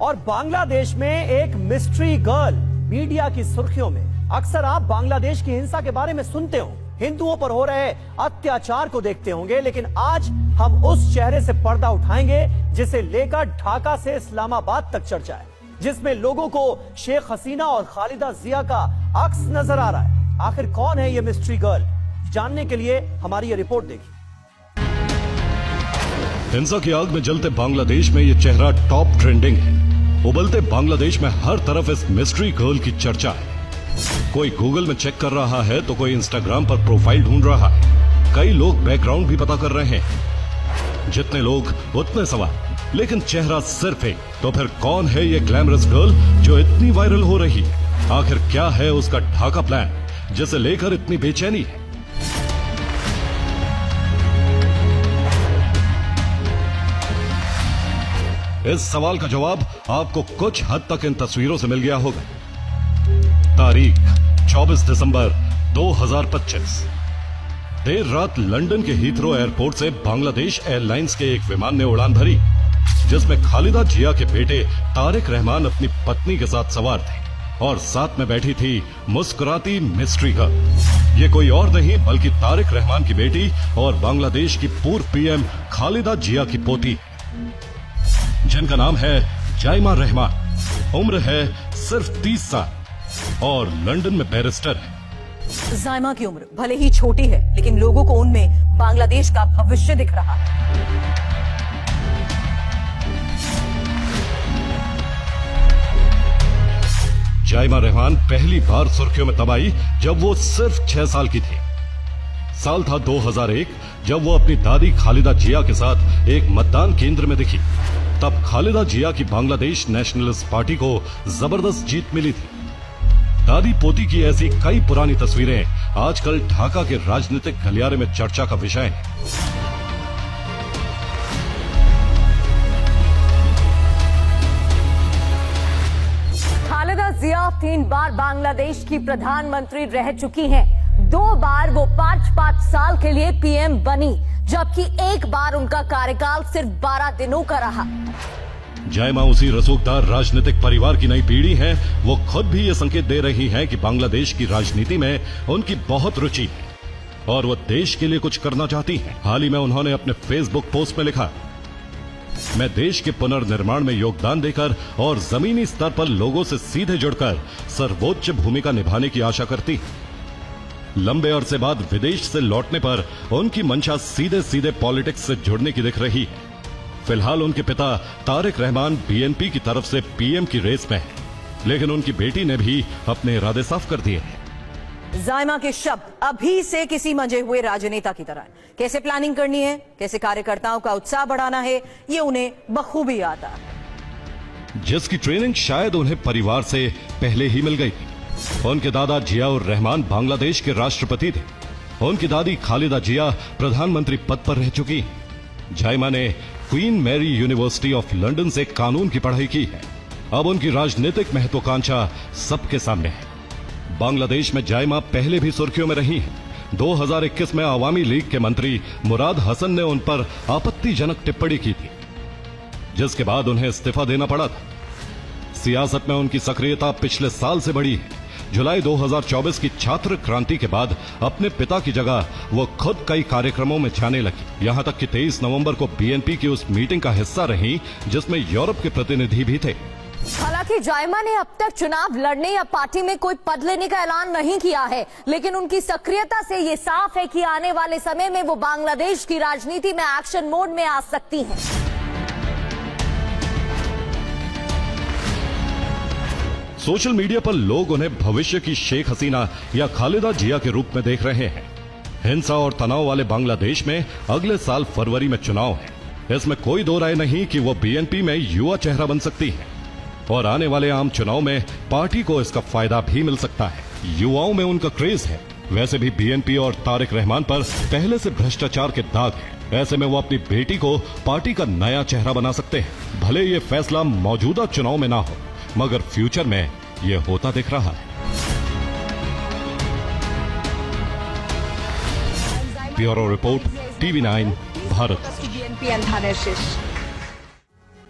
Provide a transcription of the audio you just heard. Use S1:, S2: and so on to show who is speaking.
S1: और बांग्लादेश में एक मिस्ट्री गर्ल मीडिया की सुर्खियों में। अक्सर आप बांग्लादेश की हिंसा के बारे में सुनते हो, हिंदुओं पर हो रहे अत्याचार को देखते होंगे, लेकिन आज हम उस चेहरे से पर्दा उठाएंगे जिसे लेकर ढाका से इस्लामाबाद तक चर्चा है, जिसमें लोगों को शेख हसीना और खालिदा जिया का अक्स नजर आ रहा है। आखिर कौन है ये मिस्ट्री गर्ल, जानने के लिए हमारी ये रिपोर्ट देखिए।
S2: हिंसा की आग में जलते बांग्लादेश में ये चेहरा टॉप ट्रेंडिंग है। उबलते बांग्लादेश में हर तरफ इस मिस्ट्री गर्ल की चर्चा है। कोई गूगल में चेक कर रहा है तो कोई इंस्टाग्राम पर प्रोफाइल ढूंढ रहा है। कई लोग बैकग्राउंड भी पता कर रहे हैं। जितने लोग उतने सवाल, लेकिन चेहरा सिर्फ एक। तो फिर कौन है ये ग्लैमरस गर्ल जो इतनी वायरल हो रही है? आखिर क्या है उसका ढाका प्लान जिसे लेकर इतनी बेचैनी है? इस सवाल का जवाब आपको कुछ हद तक इन तस्वीरों से मिल गया होगा। तारीख 24 दिसंबर 2025। देर रात लंदन के हीथ्रो एयरपोर्ट से बांग्लादेश एयरलाइंस के एक विमान ने उड़ान भरी, जिसमें खालिदा जिया के बेटे तारिक रहमान अपनी पत्नी के साथ सवार थे और साथ में बैठी थी मुस्कुराती मिस्ट्री गर्ल। ये कोई और नहीं बल्कि तारिक रहमान की बेटी और बांग्लादेश की पूर्व पीएम खालिदा जिया की पोती, जिनका नाम है जाइमा रहमान। उम्र है सिर्फ 30 साल और लंदन में बैरिस्टर है।
S3: जाइमा की उम्र भले ही छोटी है, लेकिन लोगों को उनमें बांग्लादेश का भविष्य दिख रहा है।
S2: जाइमा रहमान पहली बार सुर्खियों में तब आई जब वो सिर्फ 6 साल की थी। साल था 2001 जब वो अपनी दादी खालिदा जिया के साथ एक मतदान केंद्र में दिखी। तब खालिदा जिया की बांग्लादेश नेशनलिस्ट पार्टी को जबरदस्त जीत मिली थी। दादी पोती की ऐसी कई पुरानी तस्वीरें आजकल ढाका के राजनीतिक गलियारे में चर्चा का विषय हैं।
S3: खालिदा जिया 3 बार बांग्लादेश की प्रधानमंत्री रह चुकी हैं। 2 बार वो 5-5 साल के लिए पीएम बनी, जबकि 1 बार उनका कार्यकाल सिर्फ 12 दिनों का रहा।
S2: जाइमा उसी रसूखदार राजनीतिक परिवार की नई पीढ़ी है। वो खुद भी ये संकेत दे रही हैं कि बांग्लादेश की राजनीति में उनकी बहुत रुचि है और वो देश के लिए कुछ करना चाहती हैं। हाल ही में उन्होंने अपने फेसबुक पोस्ट में लिखा, मैं देश के पुनर्निर्माण में योगदान देकर और जमीनी स्तर पर लोगों से सीधे जुड़कर सर्वोच्च भूमिका निभाने की आशा करती हूं। लंबे अरसे बाद विदेश से लौटने पर उनकी मंशा सीधे सीधे पॉलिटिक्स से जुड़ने की दिख रही है। फिलहाल उनके पिता तारिक रहमान बीएनपी की तरफ से पीएम की रेस में है, लेकिन उनकी बेटी ने भी अपने इरादे साफ कर दिए हैं।
S3: जाइमा के शब्द अभी से किसी मंजे हुए राजनेता की तरह। कैसे प्लानिंग करनी है, कैसे कार्यकर्ताओं का उत्साह बढ़ाना है, ये उन्हें बखूबी आता है।
S2: जिसकी ट्रेनिंग शायद उन्हें परिवार से पहले ही मिल गई थी। उनके दादा जियाउर रहमान बांग्लादेश के राष्ट्रपति थे। उनकी दादी खालिदा जिया प्रधानमंत्री पद पर रह चुकी हैं। जाइमा ने Queen Mary University of London से कानून की पढ़ाई की है। अब उनकी राजनीतिक महत्वाकांक्षा सबके सामने है। बांग्लादेश में जाइमा पहले भी सुर्खियों में रही हैं। 2021 में अवामी लीग के मंत्री मुराद हसन ने उन पर आपत्तिजनक टिप्पणी की थी, जिसके बाद उन्हें इस्तीफा देना पड़ा था। सियासत में उनकी सक्रियता पिछले साल से बढ़ी है। जुलाई 2024 की छात्र क्रांति के बाद अपने पिता की जगह वो खुद कई कार्यक्रमों में जाने लगी। यहां तक कि 23 नवंबर को बीएनपी की उस मीटिंग का हिस्सा रही जिसमें यूरोप के प्रतिनिधि भी थे।
S3: हालांकि जाइमा ने अब तक चुनाव लड़ने या पार्टी में कोई पद लेने का ऐलान नहीं किया है, लेकिन उनकी सक्रियता से ये साफ है कि आने वाले समय में वो बांग्लादेश की राजनीति में एक्शन मोड में आ सकती हैं।
S2: सोशल मीडिया पर लोग उन्हें भविष्य की शेख हसीना या खालिदा जिया के रूप में देख रहे हैं। हिंसा और तनाव वाले बांग्लादेश में अगले साल फरवरी में चुनाव है। इसमें कोई दो राय नहीं कि वो बीएनपी में युवा चेहरा बन सकती है और आने वाले आम चुनाव में पार्टी को इसका फायदा भी मिल सकता है। युवाओं में उनका क्रेज है। वैसे भी बीएनपी और तारिक रहमान पर पहले से भ्रष्टाचार के दाग है। ऐसे में वो अपनी बेटी को पार्टी का नया चेहरा बना सकते हैं। भले ये फैसला मौजूदा चुनाव में ना हो, मगर फ्यूचर में ये होता दिख रहा है। Bureau report, TV9 Bharat.